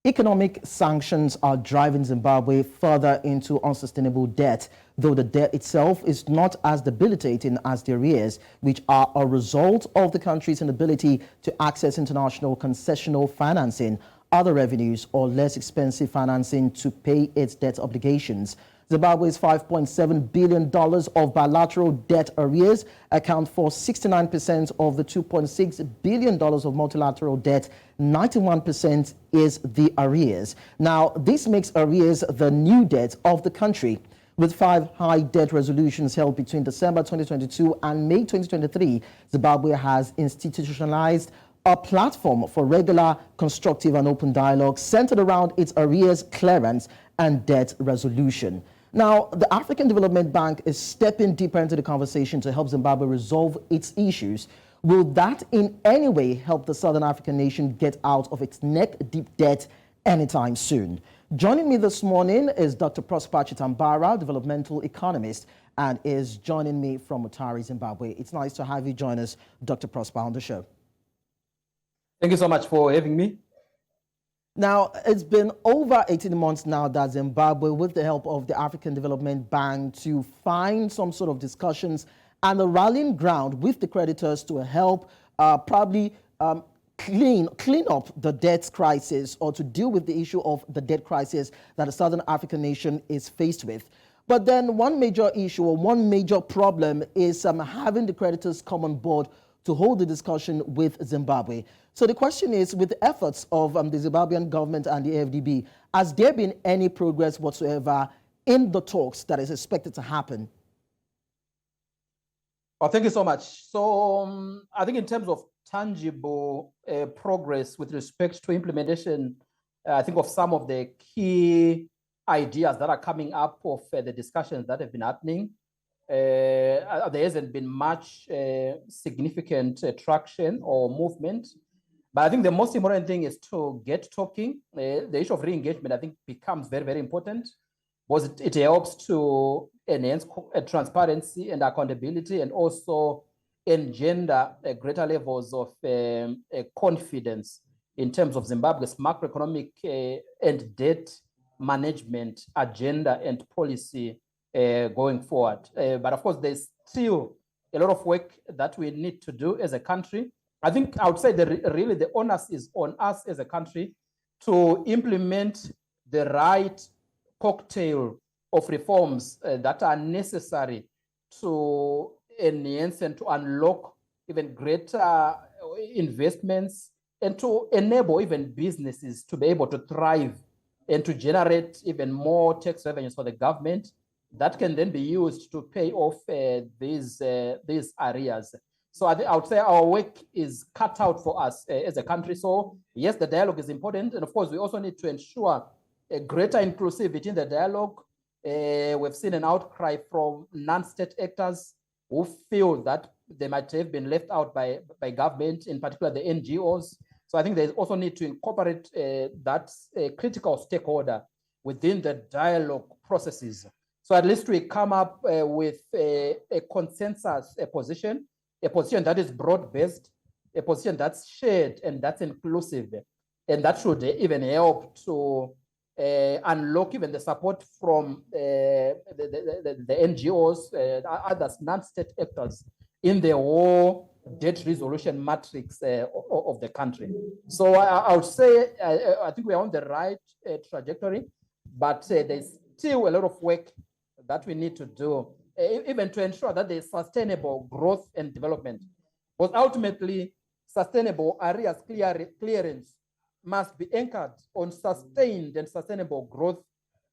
Economic sanctions are driving Zimbabwe further into unsustainable debt, though the debt itself is not as debilitating as the arrears, which are a result of the country's inability to access international concessional financing, other revenues, or less expensive financing to pay its debt obligations. Zimbabwe's $5.7 billion of bilateral debt arrears account for 69% of the $2.6 billion of multilateral debt. 91% is the arrears. Now, this makes arrears the new debt of the country. With 5 high debt resolutions held between December 2022 and May 2023, Zimbabwe has institutionalized a platform for regular, constructive and open dialogue centered around its arrears clearance and debt resolution. Now, the African Development Bank is stepping deeper into the conversation to help Zimbabwe resolve its issues. Will that in any way help the Southern African nation get out of its neck-deep debt anytime soon? Joining me this morning is Dr. Prosper Chitambara, Developmental Economist, and is joining me from Mutare, Zimbabwe. It's nice to have you join us, Dr. Prosper, on the show. Thank you so much for having me. Now, it's been over 18 months now that Zimbabwe, with the help of the African Development Bank, to find some sort of discussions and a rallying ground with the creditors to help clean up the debt crisis, or to deal with the issue of the debt crisis that the Southern African nation is faced with. But then one major issue or one major problem is having the creditors come on board to hold the discussion with Zimbabwe. So the question is, with the efforts of the Zimbabwean government and the AFDB, has there been any progress whatsoever in the talks that is expected to happen? Oh, thank you so much. So I think in terms of tangible progress with respect to implementation, I think of some of the key ideas that are coming up of the discussions that have been happening. There hasn't been much significant traction or movement. But I think the most important thing is to get talking. The issue of re-engagement, I think, becomes very, very important, because it helps to enhance transparency and accountability, and also engender greater levels of confidence in terms of Zimbabwe's macroeconomic and debt management agenda and policy going forward. But of course, there's still a lot of work that we need to do as a country. I think I would say that really the onus is on us as a country to implement the right cocktail of reforms that are necessary to enhance and to unlock even greater investments, and to enable even businesses to be able to thrive and to generate even more tax revenues for the government that can then be used to pay off these arrears. So I would say our work is cut out for us as a country. So yes, the dialogue is important. And of course, we also need to ensure a greater inclusivity in the dialogue. We've seen an outcry from non-state actors who feel that they might have been left out by government, in particular the NGOs. So I think they also need to incorporate that critical stakeholder within the dialogue processes. So at least we come up with a consensus position that is broad-based, a position that's shared and that's inclusive, and that should even help to unlock even the support from the NGOs, other non-state actors in the whole debt resolution matrix of the country. So I would say I think we are on the right trajectory, but there's still a lot of work that we need to do, even to ensure that there's sustainable growth and development. Because ultimately, sustainable arrears clearance must be anchored on sustained and sustainable growth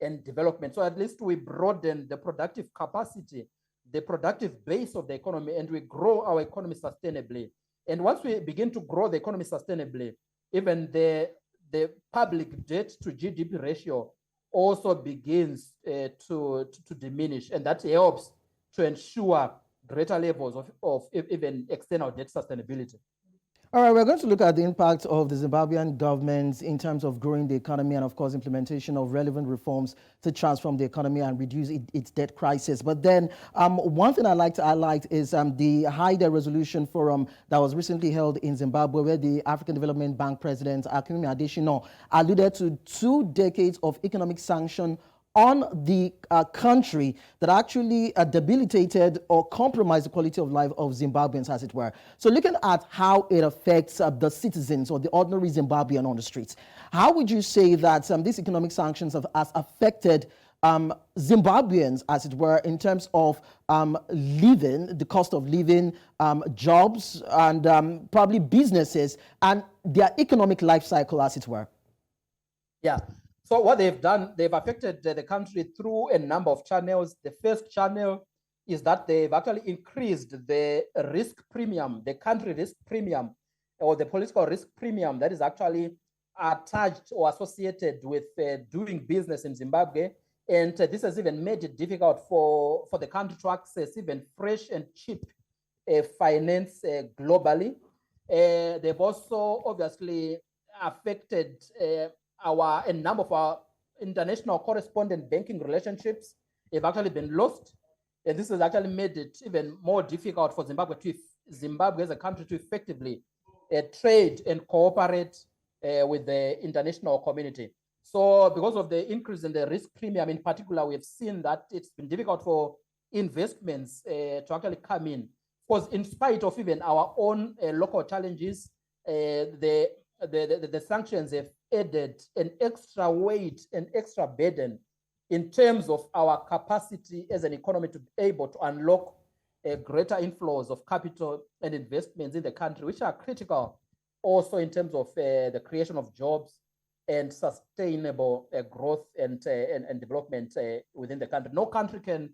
and development. So at least we broaden the productive capacity, the productive base of the economy, and we grow our economy sustainably. And once we begin to grow the economy sustainably, even the public debt to GDP ratio also begins to diminish, and that helps to ensure greater levels of even external debt sustainability. All right, we're going to look at the impact of the Zimbabwean government in terms of growing the economy and, of course, implementation of relevant reforms to transform the economy and reduce its debt crisis. But then one thing I'd like to highlight is the High Debt Resolution Forum that was recently held in Zimbabwe, where the African Development Bank President, Akinwumi Adesina, alluded to 2 decades of economic sanction on the country that actually debilitated or compromised the quality of life of Zimbabweans, as it were. So looking at how it affects the citizens or the ordinary Zimbabwean on the streets, how would you say that these economic sanctions have affected Zimbabweans, as it were, in terms of living, the cost of living, jobs, and probably businesses, and their economic life cycle, as it were? Yeah. So what they've done, they've affected the country through a number of channels. The first channel is that they've actually increased the risk premium, the country risk premium, or the political risk premium that is actually attached or associated with doing business in Zimbabwe. And this has even made it difficult for the country to access even fresh and cheap finance globally. They've also obviously affected a number of our international correspondent banking relationships have actually been lost. And this has actually made it even more difficult for Zimbabwe as a country to effectively trade and cooperate with the international community. So because of the increase in the risk premium in particular, we have seen that it's been difficult for investments to actually come in. Because in spite of even our own local challenges, the sanctions have added an extra weight, an extra burden in terms of our capacity as an economy to be able to unlock greater inflows of capital and investments in the country, which are critical also in terms of the creation of jobs and sustainable growth and development within the country. No country can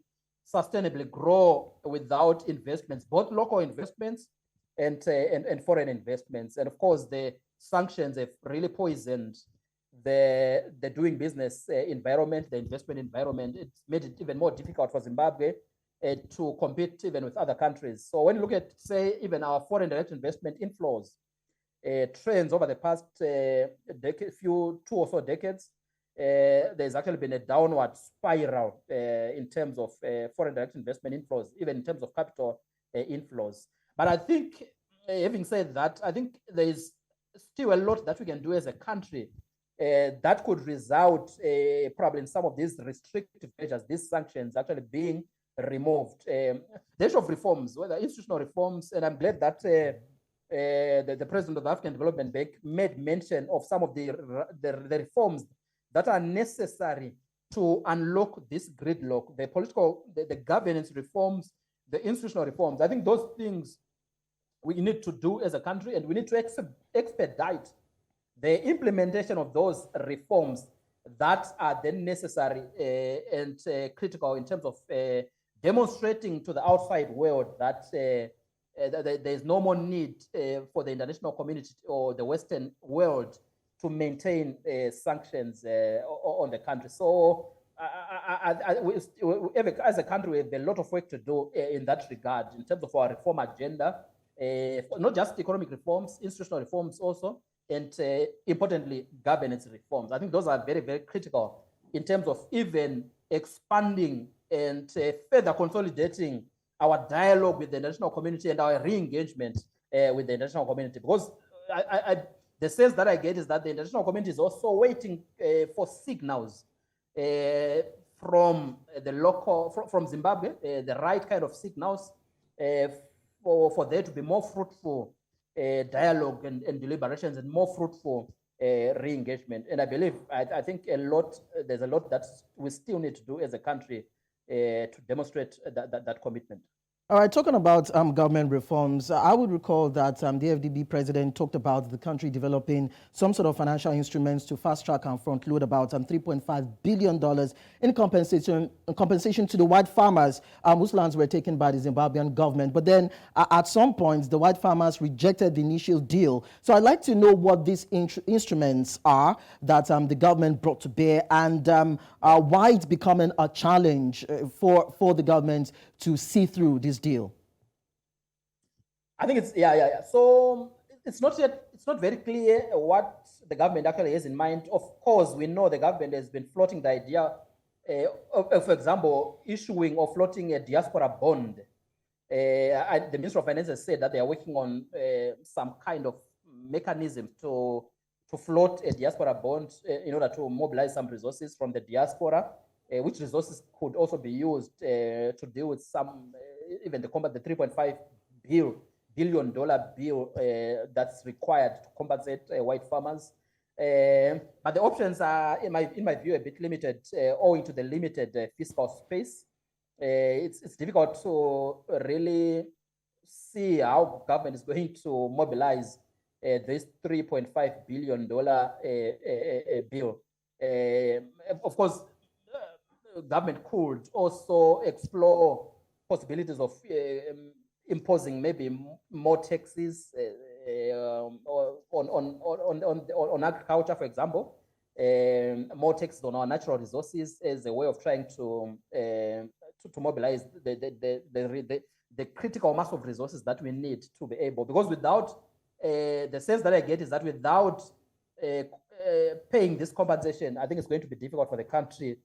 sustainably grow without investments, both local investments and foreign investments. And of course, the sanctions have really poisoned the doing business environment, the investment environment. It's made it even more difficult for Zimbabwe to compete even with other countries. So when you look at, say, even our foreign direct investment inflows, trends over the past 2 or so decades, there's actually been a downward spiral in terms of foreign direct investment inflows, even in terms of capital inflows. But I think, having said that, I think there is still a lot that we can do as a country that could result probably in some of these restrictive measures, these sanctions actually being removed. The issue of reforms, whether institutional reforms, and I'm glad that the president of the African Development Bank made mention of some of the reforms that are necessary to unlock this gridlock, the political, the governance reforms, the institutional reforms. I think those things we need to do as a country, and we need to expedite the implementation of those reforms that are then necessary and critical in terms of demonstrating to the outside world that there's no more need for the international community or the Western world to maintain sanctions on the country. So as a country, we have a lot of work to do in that regard in terms of our reform agenda. Not just economic reforms, institutional reforms also, and importantly, governance reforms. I think those are very, very critical in terms of even expanding and further consolidating our dialogue with the international community and our re-engagement with the international community. Because the sense that I get is that the international community is also waiting for signals from the local, from Zimbabwe, the right kind of signals for there to be more fruitful dialogue and deliberations and more fruitful re-engagement. And I believe, I think there's a lot that we still need to do as a country to demonstrate that commitment. All right, talking about government reforms, I would recall that the AFDB president talked about the country developing some sort of financial instruments to fast track and front load about $3.5 billion in compensation to the white farmers whose lands were taken by the Zimbabwean government. But then at some point, the white farmers rejected the initial deal. So I'd like to know what these instruments are that the government brought to bear and why it's becoming a challenge for the government to see through this deal. I think it's, So it's not very clear what the government actually has in mind. Of course, we know the government has been floating the idea of, for example, issuing or floating a diaspora bond. The Minister of Finance has said that they are working on some kind of mechanism to float a diaspora bond in order to mobilize some resources from the diaspora, which resources could also be used to deal with some, even the combat the $3.5 billion bill that's required to compensate white farmers. But the options are, in my view, a bit limited owing to the limited fiscal space. It's difficult to really see how government is going to mobilize this $3.5 billion bill. Of course, government could also explore possibilities of imposing maybe more taxes on agriculture, for example, more taxes on our natural resources as a way of trying to mobilize the critical mass of resources that we need to be able, because without the sense that I get is that without paying this compensation, I think it's going to be difficult for the country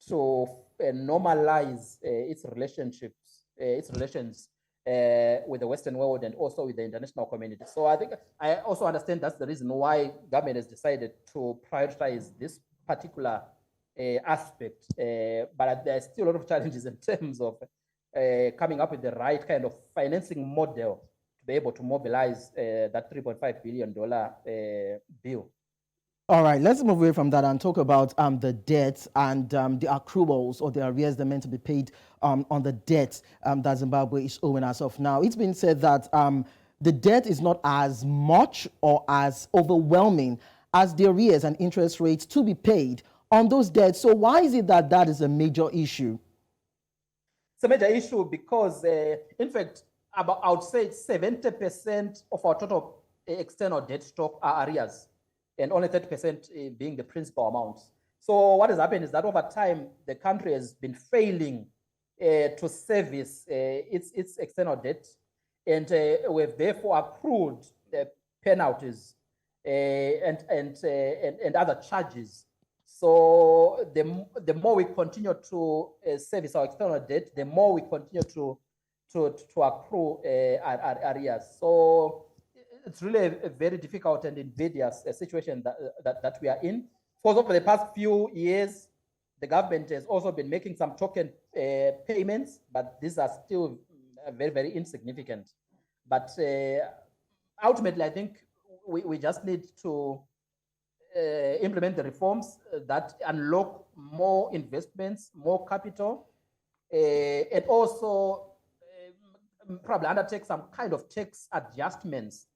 to normalize its relations with the Western world and also with the international community. So I think I also understand that's the reason why government has decided to prioritize this particular aspect. But there's still a lot of challenges in terms of coming up with the right kind of financing model to be able to mobilize that $3.5 billion bill. All right, let's move away from that and talk about the debt and the accruals or the arrears that are meant to be paid on the debt that Zimbabwe is owing as of now. It's been said that the debt is not as much or as overwhelming as the arrears and interest rates to be paid on those debts. So why is it that that is a major issue? It's a major issue because, in fact, I would say 70% of our total external debt stock are arrears, and only 30% being the principal amounts. So what has happened is that over time, the country has been failing to service its external debt, and we've therefore accrued penalties and other charges. So the more we continue to service our external debt, the more we continue to accrue arrears. So it's really a very difficult and invidious situation that we are in. For over the past few years, the government has also been making some token payments, but these are still very, very insignificant. But ultimately, I think we just need to implement the reforms that unlock more investments, more capital, and also probably undertake some kind of tax adjustments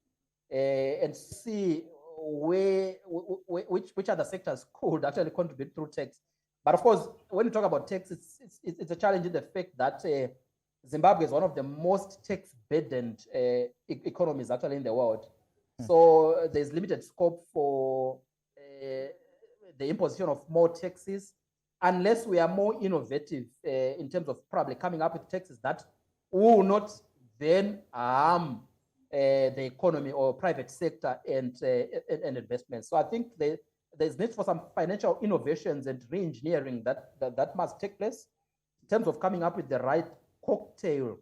and see which other sectors could actually contribute through tax. But of course, when you talk about tax, it's a challenge in the fact that Zimbabwe is one of the most tax-burdened economies actually in the world. So there's limited scope for the imposition of more taxes unless we are more innovative in terms of probably coming up with taxes that will not then harm the economy or private sector and investments. So I think there's need for some financial innovations and re-engineering that must take place in terms of coming up with the right cocktail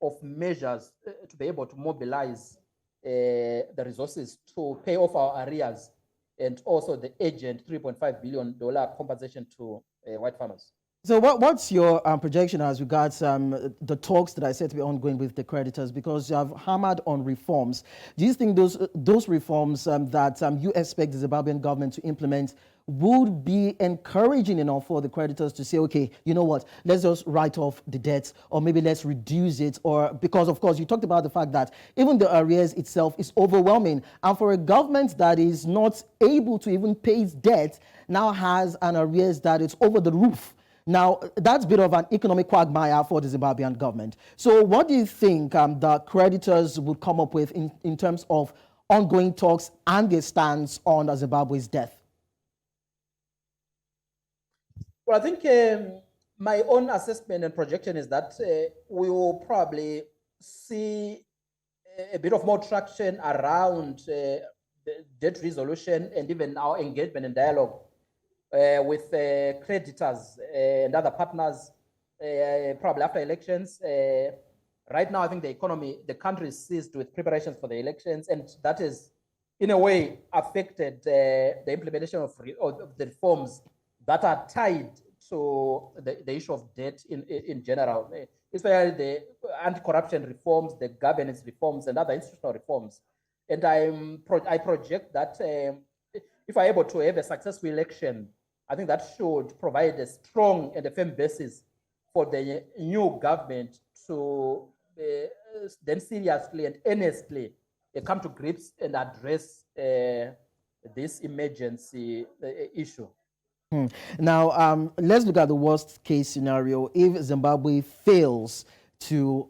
of measures to be able to mobilize the resources to pay off our arrears and also the urgent $3.5 billion compensation to white farmers. So what's your projection as regards the talks that are said to be ongoing with the creditors? Because you have hammered on reforms. Do you think those reforms that you expect the Zimbabwean government to implement would be encouraging enough for the creditors to say, okay, you know what, let's just write off the debts, or maybe let's reduce it? Or because, of course, you talked about the fact that even the arrears itself is overwhelming. And for a government that is not able to even pay its debt, now has an arrears that is over the roof. Now, that's a bit of an economic quagmire for the Zimbabwean government. So what do you think the creditors would come up with in terms of ongoing talks and their stance on Zimbabwe's debt? Well, I think my own assessment and projection is that we will probably see a bit of more traction around the debt resolution and even our engagement and dialogue with creditors and other partners, probably after elections. Right now, I think the country is seized with preparations for the elections, and that is, in a way, affected the implementation of the reforms that are tied to the issue of debt in general, especially the anti-corruption reforms, the governance reforms, and other institutional reforms. And I project that if we're able to have a successful election, I think that should provide a strong and a firm basis for the new government to then seriously and earnestly come to grips and address this emergency issue. Now, let's look at the worst case scenario. If Zimbabwe fails to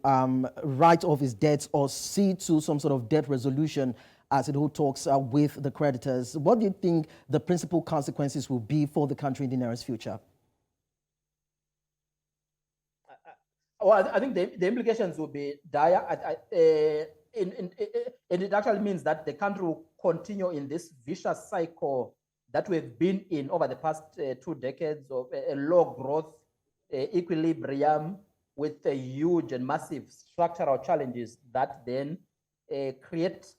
write off its debts or see to some sort of debt resolution as it holds talks with the creditors, what do you think the principal consequences will be for the country in the nearest future? Well, I think the implications will be dire. And it actually means that the country will continue in this vicious cycle that we've been in over the past 2 decades of a low growth equilibrium with huge and massive structural challenges that then create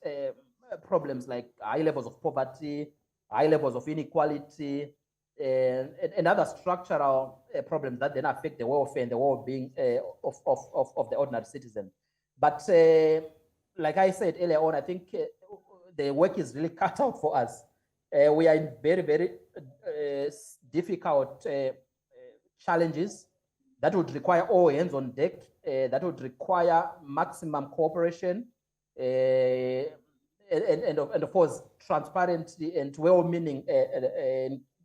problems like high levels of poverty, high levels of inequality, and other structural problems that then affect the welfare and the well-being of the ordinary citizen. But like I said earlier on, I think the work is really cut out for us. We are in very, very difficult challenges that would require all hands on deck, that would require maximum cooperation, and of course, transparency and well-meaning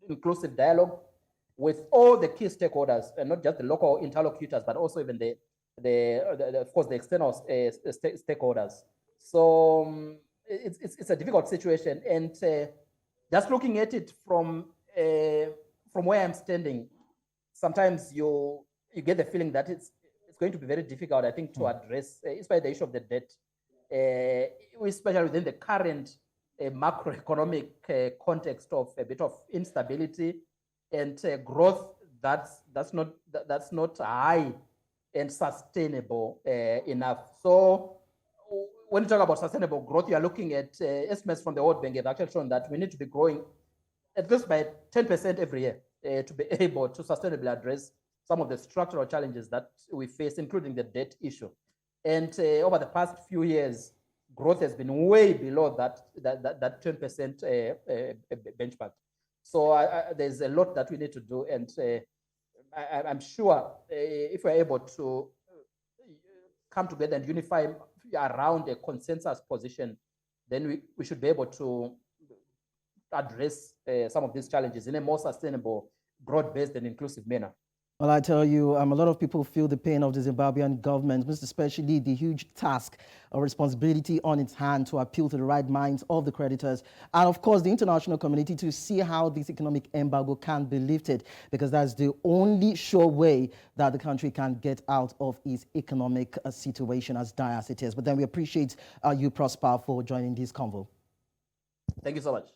inclusive dialogue with all the key stakeholders, and not just the local interlocutors, but also even of course, the external stakeholders. So it's a difficult situation, and just looking at it from where I'm standing, sometimes you get the feeling that it's going to be very difficult, I think, to address, especially the issue of the debt, especially within the current macroeconomic context of a bit of instability and growth that's not high and sustainable enough. So when you talk about sustainable growth, you are looking at estimates from the World Bank have actually shown that we need to be growing at least by 10% every year to be able to sustainably address some of the structural challenges that we face, including the debt issue. And over the past few years, growth has been way below that 10% benchmark. So there's a lot that we need to do, and I'm sure if we're able to come together and unify around a consensus position, then we should be able to address some of these challenges in a more sustainable, broad-based and inclusive manner. Well, I tell you, a lot of people feel the pain of the Zimbabwean government, most especially the huge task or responsibility on its hand to appeal to the right minds of the creditors. And of course, the international community to see how this economic embargo can be lifted, because that's the only sure way that the country can get out of its economic situation as dire as it is. But then we appreciate you, Prosper, for joining this convo. Thank you so much.